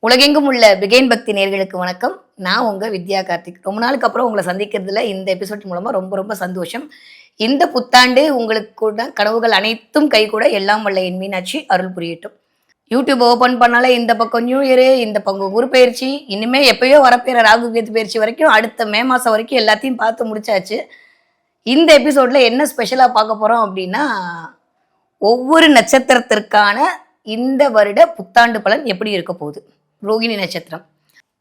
உலகெங்கும் உள்ள பிகைன் பக்தி நேர்களுக்கு வணக்கம். நான் உங்க வித்யா கார்த்திக். ரொம்ப நாளுக்கு அப்புறம் உங்களை சந்திக்கிறதுல இந்த எபிசோட் மூலமா ரொம்ப ரொம்ப சந்தோஷம். இந்த புத்தாண்டு உங்களுக்கு கூட கனவுகள் அனைத்தும் கைகூட எல்லாம் வல்ல என் மீனாட்சி அருள் புரியட்டும். யூடியூப் ஓபன் பண்ணாலே இந்த பக்கம் நியூ இயரு, இந்த பக்கம் குரு பயிற்சி, இனிமே எப்பயோ வரப்போற ராகு கேது பயிற்சி வரைக்கும் அடுத்த மே மாசம் வரைக்கும் எல்லாத்தையும் பார்த்து முடிச்சாச்சு. இந்த எபிசோட்ல என்ன ஸ்பெஷலா பார்க்க போறோம் அப்படின்னா, ஒவ்வொரு நட்சத்திரத்திற்கான இந்த வருட புத்தாண்டு பலன் எப்படி இருக்க போகுது. ரோகிணி நட்சத்திரம்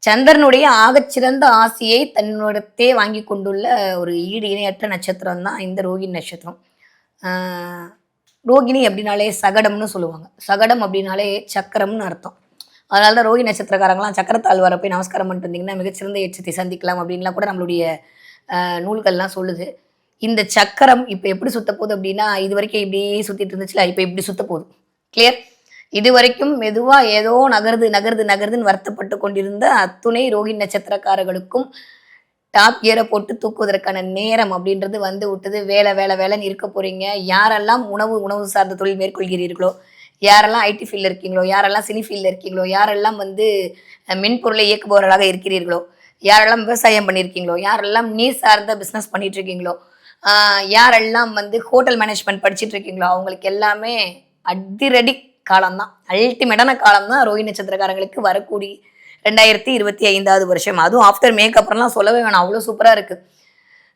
சந்திரனுடைய ஆகச்சிறந்த ஆசையை தன்னுடத்தே வாங்கி கொண்டுள்ள ஒரு ஈடு இணையற்ற நட்சத்திரம் தான் இந்த ரோகிணி நட்சத்திரம். ரோகிணி அப்படின்னாலே சகடம்னு சொல்லுவாங்க. சகடம் அப்படின்னாலே சக்கரம்னு அர்த்தம். அதனால தான் ரோகிணி நட்சத்திரக்காரங்களாம் சக்கரத்தால் வர போய் நமஸ்காரம் பண்ணிட்டு வந்தீங்கன்னா மிகச்சிறந்த எச்சத்தை சந்திக்கலாம் அப்படின்லாம் கூட நம்மளுடைய நூல்கள்லாம் சொல்லுது. இந்த சக்கரம் இப்போ எப்படி சுத்த போகுது அப்படின்னா, இது வரைக்கும் இப்படியே சுத்திட்டு இருந்துச்சுல, இப்போ இப்படி சுத்த போகுது. கிளியர். இது வரைக்கும் மெதுவா ஏதோ நகருதுன்னு வருத்தப்பட்டு கொண்டிருந்த அத்துணை ரோகிணி நட்சத்திரக்காரர்களுக்கும் டாப் கியரை போட்டு தூக்குவதற்கான நேரம் அப்படின்றது வந்து விட்டது. வேலைன்னு இருக்க போறீங்க. யாரெல்லாம் உணவு சார்ந்த தொழில் மேற்கொள்கிறீர்களோ, யாரெல்லாம் ஐடி ஃபீல்டில் இருக்கீங்களோ, யாரெல்லாம் சினி ஃபீல்டில் இருக்கீங்களோ, யாரெல்லாம் மென்பொருளை இயக்குபவர்களாக இருக்கிறீர்களோ, யாரெல்லாம் விவசாயம் பண்ணியிருக்கீங்களோ, யாரெல்லாம் நீர் சார்ந்த பிஸ்னஸ் பண்ணிட்டு இருக்கீங்களோ, யாரெல்லாம் ஹோட்டல் மேனேஜ்மெண்ட் படிச்சுட்டு இருக்கீங்களோ, அவங்களுக்கு எல்லாமே அதிரடி காலம்தான். அல்டிமேட்டான காலம் தான் ரோஹிணி நட்சத்திரக்காரங்களுக்கு வரக்கூடிய 2025 வருஷம். அதுவும் ஆஃப்டர் மேக் அப்புறம்லாம் சொல்லவே வேணாம், அவ்வளோ சூப்பராக இருக்கு.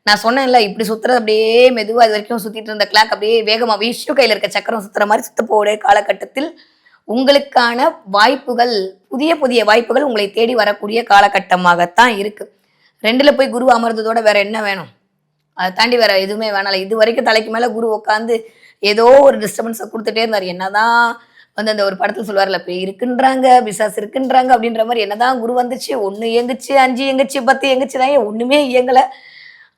நான் சொன்னேன்ல, இப்படி சுத்துறது அப்படியே மெதுவாக இது வரைக்கும் சுத்திட்டு இருந்த கிளாக் அப்படியே வேகமாக விஷ்ணு கையில் இருக்க சக்கரம் சுத்துற மாதிரி சுத்த போகிற காலகட்டத்தில் உங்களுக்கான வாய்ப்புகள், புதிய புதிய வாய்ப்புகள் உங்களை தேடி வரக்கூடிய காலகட்டமாகத்தான் இருக்கு. 2ல் போய் குரு அமர்ந்ததோட வேற என்ன வேணும்? அதை தாண்டி வேற எதுவுமே வேணாம். இது வரைக்கும் தலைக்கு மேல குரு உட்காந்து ஏதோ ஒரு டிஸ்டர்பன்ஸை கொடுத்துட்டே இருந்தார். என்னதான் அந்த ஒரு படத்துல சொல்லுவார்ல, பேய் இருக்குன்றாங்க, பிசாஸ் இருக்குன்றாங்க அப்படின்ற மாதிரி என்னதான் குரு வந்துச்சு, 1 இயங்குச்சு, 5 இயங்குச்சு, 10 இயங்குச்சுதான், ஒண்ணுமே இயங்கல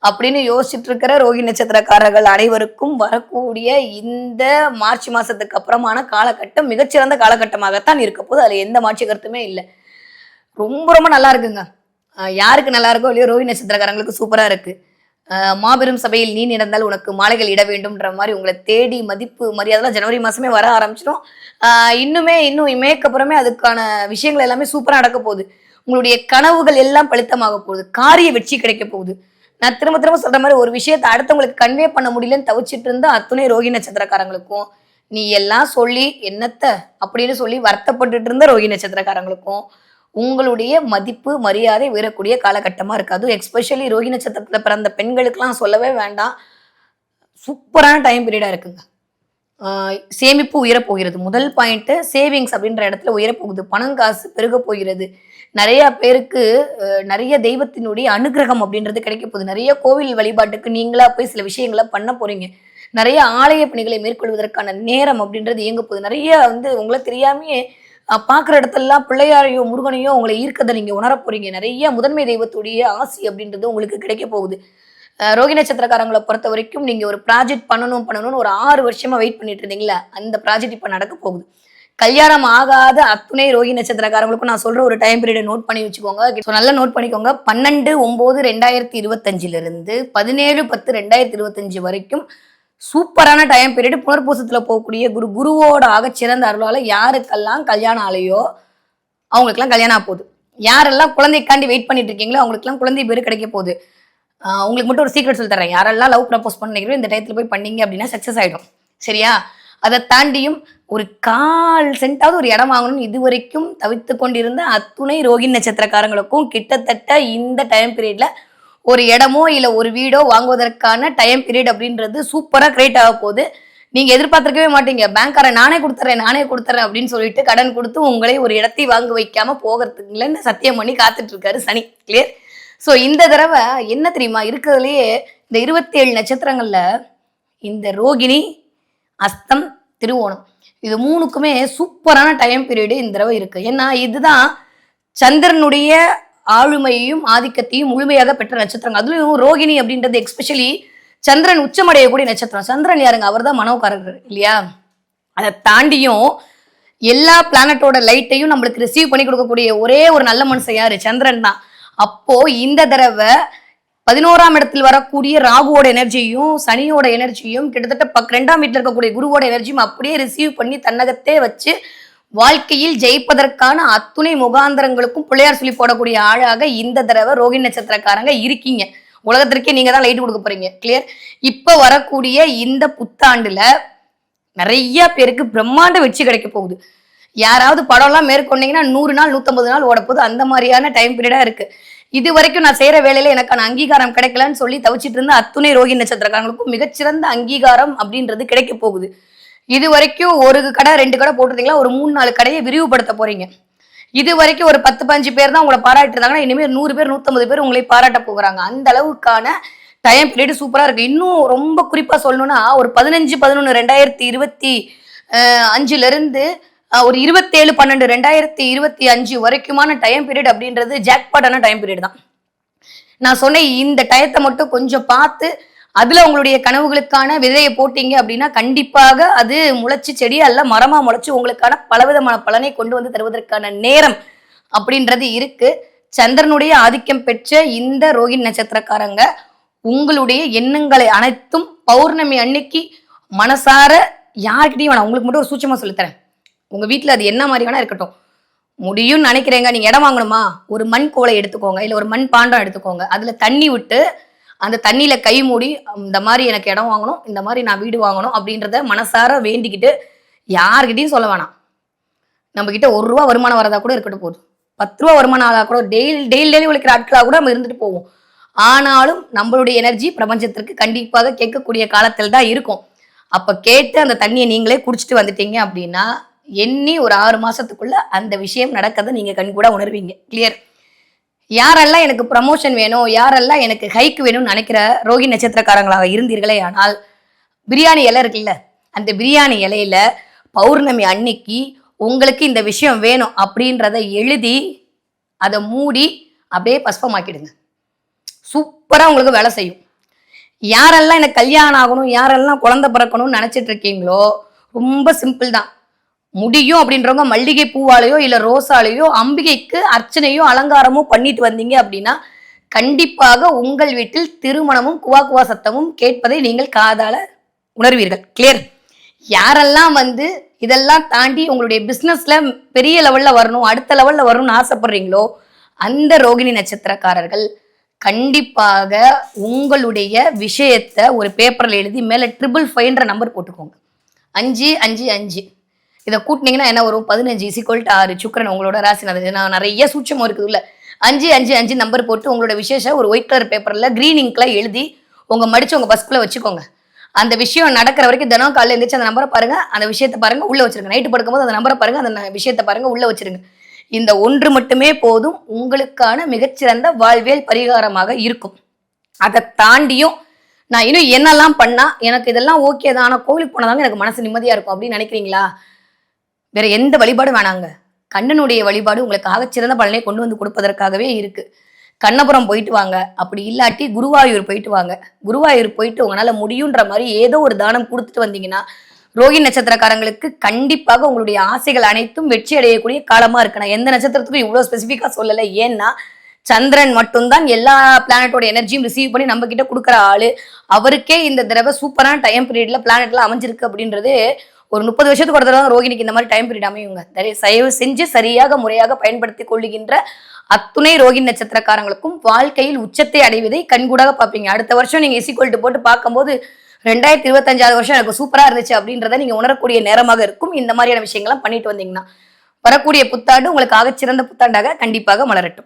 அப்படின்னு யோசிச்சுட்டு இருக்கிற ரோஹிணி நட்சத்திரக்காரர்கள் அனைவருக்கும் வரக்கூடிய இந்த மார்ச் மாசத்துக்கு அப்புறமான காலகட்டம் மிகச்சிறந்த காலகட்டமாகத்தான் இருக்க போது. அதுல எந்த மாற்று கருத்துமே இல்லை. ரொம்ப ரொம்ப நல்லா இருக்குங்க. யாருக்கு நல்லா இருக்கோ இல்லையோ, ரோஹிணி நட்சத்திரக்காரங்களுக்கு சூப்பரா இருக்கு. மாபெரும் சபையில் நீ நடந்தால் உனக்கு மாலைகள் இட வேண்டும்ன்ற மாதிரி உங்களை தேடி மதிப்பு மரியாதைலாம் ஜனவரி மாசமே வர ஆரம்பிச்சிடும். இன்னும் இமேக்கப்புறமே அதுக்கான விஷயங்கள் எல்லாமே சூப்பராக நடக்க போகுது. உங்களுடைய கனவுகள் எல்லாம் பலித்தமாக போகுது. காரிய வெற்றி கிடைக்க போகுது. நான் திரும்ப திரும்ப சொல்ற மாதிரி, ஒரு விஷயத்தை அடுத்தவங்களுக்கு கன்வே பண்ண முடியலன்னு தவிச்சிட்டு இருந்தா அத்துணை ரோஹிணி நட்சத்திரக்காரங்களுக்கும், நீ எல்லாம் சொல்லி என்னத்த அப்படின்னு சொல்லி வருத்தப்பட்டுட்டு இருந்த ரோஹிணி நட்சத்திரக்காரங்களுக்கும் உங்களுடைய மதிப்பு மரியாதை உயரக்கூடிய காலகட்டமா இருக்கு. அதுவும் எக்ஸ்பெஷலி ரோஹிணி நட்சத்திரத்துல பிறந்த பெண்களுக்கெல்லாம் சொல்லவே வேண்டாம். சூப்பரான டைம் பீரியடா இருக்குங்க. சேமிப்பு உயரப்போகிறது. முதல் பாயிண்ட் சேவிங்ஸ் அப்படின்ற இடத்துல உயரப்போகுது. பணம் காசு பெருக போகிறது. நிறைய பேருக்கு நிறைய தெய்வத்தினுடைய அனுகிரகம் அப்படின்றது கிடைக்க போகுது. நிறைய கோவில் வழிபாட்டுக்கு நீங்களா போய் சில விஷயங்களை பண்ண போறீங்க. நிறைய ஆலய பணிகளை மேற்கொள்வதற்கான நேரம் அப்படின்றது இயங்க போகுது. நிறைய உங்களை தெரியாமையே பார்க்குற இடத்துலலாம் பிள்ளையாரையோ முருகனையோ உங்களை ஈர்க்கதை நீங்க உணர போறீங்க. நிறைய முதன்மை தெய்வத்துடைய ஆசி அப்படின்றது உங்களுக்கு கிடைக்க போகுது. ரோஹிணி நட்சத்திரக்காரங்களை பொறுத்த வரைக்கும் நீங்க ஒரு ப்ராஜெக்ட் பண்ணணும்னு ஒரு 6 வருஷமா வெயிட் பண்ணிட்டு இருந்தீங்களா, அந்த ப்ராஜெக்ட் இப்ப நடக்க போகுது. கல்யாணம் ஆகாத அத்துணை ரோஹிணி நட்சத்திரக்காரங்களுக்கும் நான் சொல்ற ஒரு டைம் பீரியட் நோட் பண்ணி வச்சுக்கோங்க. நல்லா நோட் பண்ணிக்கோங்க. 12/9/2025 17/10/2025 வரைக்கும் சூப்பரான டைம் பீரியட். புனர்பூசத்துல போகக்கூடிய குருவோட ஆகச்சிறந்த அருளால யாருக்கெல்லாம் கல்யாணம் ஆலையோ அவங்களுக்கெல்லாம் கல்யாணம் போகுது. யாரெல்லாம் குழந்தைக்காண்டி வெயிட் பண்ணிட்டு இருக்கீங்களோ அவங்களுக்குலாம் குழந்தை பேரு கிடைக்க போகுது. உங்களுக்கு மட்டும் ஒரு சீக்ரெட் சொல்லி தரேன். யாரெல்லாம் லவ் ப்ரப்போஸ் பண்ணிக்கிறோம் இந்த டயத்துல போய் பண்ணீங்க அப்படின்னா சக்சஸ் ஆயிடும். சரியா? அதை தாண்டியும் ஒரு 1/4 சென்டாவது ஒரு இடம் வாங்கணும்னு இது வரைக்கும் தவித்து கொண்டிருந்த அத்துணை ரோஹிணி நட்சத்திரக்காரங்களுக்கும் கிட்டத்தட்ட இந்த டைம் பீரியட்ல ஒரு இடமோ இல்லை ஒரு வீடோ வாங்குவதற்கான டைம் பீரியட் அப்படின்றது சூப்பராக கிரியேட் ஆக போகுது. நீங்க எதிர்பார்த்திருக்கவே மாட்டீங்க. பேங்க்காரன் நானே கொடுத்துறேன் அப்படின்னு சொல்லிட்டு கடன் கொடுத்து உங்களை ஒரு இடத்தை வாங்க வைக்காம போகிறதுக்குலன்னு சத்தியம் பண்ணி காத்துட்டு இருக்காரு சனி. கிளியர். ஸோ இந்த தடவை என்ன தெரியுமா, இருக்கிறதுலையே இந்த 27 நட்சத்திரங்கள்ல இந்த ரோகிணி, அஸ்தம், திருவோணம் இது 3க்குமே சூப்பரான டைம் பீரியடு இந்த தடவை இருக்கு. ஏன்னா இதுதான் சந்திரனுடைய ஆளுமையையும் ஆதிக்கத்தையும் முழுமையாக பெற்ற நட்சத்திரங்கள். அதுலயும் ரோகிணி அப்படின்றது எக்ஸ்பெஷலி சந்திரன் உச்சமடையக்கூடிய நட்சத்திரம். சந்திரன் யாருங்க? அவர் தான் மனோகாரகர் இல்லையா? அதை தாண்டியும் எல்லா பிளானட்டோட லைட்டையும் நம்மளுக்கு ரிசீவ் பண்ணி கொடுக்கக்கூடிய ஒரே ஒரு நல்ல மனுஷன் யாரு? சந்திரன் தான். அப்போ இந்த தடவை 11ஆம் இடத்தில் வரக்கூடிய ராகுவோட எனர்ஜியும் சனியோட எனர்ஜியும் கிட்டத்தட்ட 2ஆம் வீட்டில் இருக்கக்கூடிய குருவோட எனர்ஜியும் அப்படியே ரிசீவ் பண்ணி தன்னகத்தே வச்சு வாழ்க்கையில் ஜெயிப்பதற்கான அத்துணை முகாந்திரங்களுக்கும் பிள்ளையார் சொல்லி போடக்கூடிய ஆளாக இந்த தடவை ரோகிணி நட்சத்திரக்காரங்க இருக்கீங்க. உலகத்திற்கே நீங்க தான் லைட் கொடுக்க போறீங்க. கிளியர். இப்ப வரக்கூடிய இந்த புத்தாண்டுல நிறைய பேருக்கு பிரம்மாண்ட வெற்றி கிடைக்க போகுது. யாராவது படம்லாம் மேற்கொண்டீங்கன்னா 100 நாள் 150 நாள் ஓட போகுது. அந்த மாதிரியான டைம் பீரியடா இருக்கு. இது வரைக்கும் நான் செய்யற வேலையில எனக்கான அங்கீகாரம் கிடைக்கலன்னு சொல்லி தவிச்சிட்டு இருந்த அத்துணை ரோகிணி நட்சத்திரக்காரங்களுக்கும் மிகச்சிறந்த அங்கீகாரம் அப்படின்றது கிடைக்க போகுது. இது வரைக்கும் ஒரு கடை 2 கடை போட்டிருந்தீங்களா, ஒரு 3-4 கடையை விரிவுபடுத்த போறீங்க. இது வரைக்கும் ஒரு 10-15 பேர் தான் உங்களை பாராட்டி இருந்தாங்கன்னா இனிமேல் 100 பேர் 150 பேர் உங்களை பாராட்ட போகிறாங்க. அந்த அளவுக்கான டைம் பீரியட் சூப்பரா இருக்கு. இன்னும் ரொம்ப குறிப்பா சொல்லணும்னா ஒரு 15-11-2025 இருந்து ஒரு 27-12-2025 வரைக்குமான டைம் பீரியட் அப்படின்றது ஜாக்பாட்டான டைம் பீரியட் தான். நான் சொன்னேன் இந்த டயத்தை மட்டும் கொஞ்சம் பார்த்து அதுல உங்களுடைய கனவுகளுக்கான விதையை போட்டீங்க அப்படின்னா கண்டிப்பாக அது முளைச்சு செடி அல்ல மரமா முளைச்சு உங்களுக்கான பலவிதமான பலனை கொண்டு வந்து தருவதற்கான நேரம் அப்படின்றது இருக்கு. சந்திரனுடைய ஆதிக்கம் பெற்ற இந்த ரோகிணி நட்சத்திரக்காரங்க உங்களுடைய எண்ணங்களை அனைத்தும் பௌர்ணமி அன்னைக்கு மனசார யார்கிட்டையும் வேணாம், உங்களுக்கு மட்டும் ஒரு சூட்சமா சொல்லித்தரேன். உங்க வீட்டுல அது என்ன மாதிரி வேணா இருக்கட்டும், முடியும்னு நினைக்கிறேங்க. நீங்க இடம் வாங்கணுமா, ஒரு மண் கோலை எடுத்துக்கோங்க, இல்ல ஒரு மண் பாண்டம் எடுத்துக்கோங்க. அதுல தண்ணி விட்டு அந்த தண்ணியில கை மூடி இந்த மாதிரி எனக்கு இடம் வாங்கணும், இந்த மாதிரி நான் வீடு வாங்கணும் அப்படின்றத மனசார வேண்டிக்கிட்டு யார்கிட்டையும் சொல்ல வேணாம். நம்ம கிட்ட 1 ரூபா வருமானம் வரதா கூட இருக்கட்டும், போதும் 10 ரூபா வருமானம் ஆகா கூட டெய்லி உழைக்கிற ஆட்களாக கூட நம்ம இருந்துட்டு போவோம். ஆனாலும் நம்மளுடைய எனர்ஜி பிரபஞ்சத்திற்கு கண்டிப்பாக கேட்கக்கூடிய காலத்தில் தான் இருக்கும். அப்ப கேட்டு அந்த தண்ணியை நீங்களே குடிச்சிட்டு வந்துட்டீங்க அப்படின்னா எண்ணி ஒரு 6 மாசத்துக்குள்ள அந்த விஷயம் நடக்கதை நீங்க கண்கூட உணர்வீங்க. கிளியர். யாரெல்லாம் எனக்கு ப்ரமோஷன் வேணும், யாரெல்லாம் எனக்கு ஹைக் வேணும்னு நினைக்கிற ரோகிணி நட்சத்திரக்காரங்களாக இருந்தீர்களே ஆனால் பிரியாணி இலை இருக்குல்ல, அந்த பிரியாணி இலையில பௌர்ணமி அன்னைக்கு உங்களுக்கு இந்த விஷயம் வேணும் அப்படின்றத எழுதி அதை மூடி அப்படியே பஸ்பமாக்கிடுங்க. சூப்பரா உங்களுக்கு வேலை செய்யும். யாரெல்லாம் எனக்கு கல்யாணம் ஆகணும், யாரெல்லாம் குழந்தை பிறக்கணும்னு நினைச்சிட்டு இருக்கீங்களோ ரொம்ப சிம்பிள் தான். முடியும் அப்படின்றவங்க மல்லிகை பூவாலையோ இல்ல ரோசாலையோ அம்பிகைக்கு அர்ச்சனையோ அலங்காரமோ பண்ணிட்டு வந்தீங்க அப்படின்னா கண்டிப்பாக உங்கள் வீட்டில் திருமணமும் குவா குவா சத்தமும் கேட்பதை நீங்கள் காதால உணர்வீர்கள். கிளியர். யாரெல்லாம் இதெல்லாம் தாண்டி உங்களுடைய பிசினஸ்ல பெரிய லெவல்ல வரணும், அடுத்த லெவல்ல வரணும்னு ஆசைப்படுறீங்களோ அந்த ரோகிணி நட்சத்திரக்காரர்கள் கண்டிப்பாக உங்களுடைய விஷயத்த ஒரு பேப்பர்ல எழுதி மேல 555 நம்பர் போட்டுக்கோங்க. 555 இதை கூட்டினீங்கன்னா என்ன வரும், 15 = 6. சுக்கிரன் உங்களோட ராசி. நான் நிறைய சூட்சமும் இருக்குது இல்ல. 555 நம்பர் போட்டு உங்களோட விசேஷம் ஒரு ஒயிட் கலர் பேப்பர்ல கிரீன் இங்க்ல எழுதி மடிச்சு உங்க பஸ்குள்ள வச்சுக்கோங்க. அந்த விஷயம் நடக்கிற வரைக்கும் தினம் காலையில் எழுந்திரிச்சு அந்த நம்பரை பாருங்க, அந்த விஷயத்தை பாருங்க, உள்ள வச்சிருங்க. நைட்டு படுக்கும்போது அந்த நம்பரை பாருங்க, அந்த விஷயத்தை பாருங்க, உள்ள வச்சிருங்க. இந்த ஒன்று மட்டுமே போதும் உங்களுக்கான மிகச்சிறந்த வாழ்வியல் பரிகாரமாக இருக்கும். அதை தாண்டியும் நான் இன்னும் என்னெல்லாம் பண்ணா எனக்கு இதெல்லாம் ஓகே தான், ஆனா கோவிலுக்கு போனதாங்க எனக்கு மனசு நிம்மதியா இருக்கும் அப்படின்னு நினைக்கிறீங்களா? வேற எந்த வழிபாடும் வேணாங்க. கண்ணனுடைய வழிபாடு உங்களுக்கு ஆகச்சிறந்த பலனை கொண்டு வந்து கொடுப்பதற்காகவே இருக்கு. கண்ணபுரம் போயிட்டு வாங்க, அப்படி இல்லாட்டி குருவாயூர் போயிட்டு வாங்க. குருவாயூர் போயிட்டு உங்களால முடியுன்ற மாதிரி ஏதோ ஒரு தானம் கொடுத்துட்டு வந்தீங்கன்னா ரோகிணி நட்சத்திரக்காரங்களுக்கு கண்டிப்பாக உங்களுடைய ஆசைகள் அனைத்தும் வெற்றி அடையக்கூடிய காலமா இருக்கு. நான் எந்த நட்சத்திரத்துக்கும் இவ்வளவு ஸ்பெசிஃபிக்கா சொல்லலை. ஏன்னா சந்திரன் மட்டும்தான் எல்லா பிளானட்டோட எனர்ஜியும் ரிசீவ் பண்ணி நம்ம கிட்ட கொடுக்குற ஆளு. அவருக்கே இந்த தடவை சூப்பரான டைம் பீரியட்ல பிளானட்லாம் அமைஞ்சிருக்கு அப்படின்றது ஒரு 30 வருஷத்துக்கு ஒரு தடவை ரோகிணிக்கு இந்த மாதிரி டைம் பீரியட் அமையுங்க. தயவு செஞ்சு சரியாக முறையாக பயன்படுத்தி கொள்ளுகின்ற அத்துணை ரோகிணி நட்சத்திரக்காரங்களுக்கும் வாழ்க்கையில் உச்சத்தை அடைவதை கண்கூடாக பார்ப்பீங்க. அடுத்த வருஷம் நீங்க இசிக்வல்ட்டு போட்டு பார்க்கும்போது 2025 வருஷம் எனக்கு சூப்பரா இருந்துச்சு அப்படின்றத நீங்க உணரக்கூடிய நேரமாக இருக்கும். இந்த மாதிரியான விஷயங்கள்லாம் பண்ணிட்டு வந்தீங்கன்னா வரக்கூடிய புத்தாண்டு உங்களுக்கு ஆகச்சிறந்த புத்தாண்டாக கண்டிப்பாக மலரட்டும்.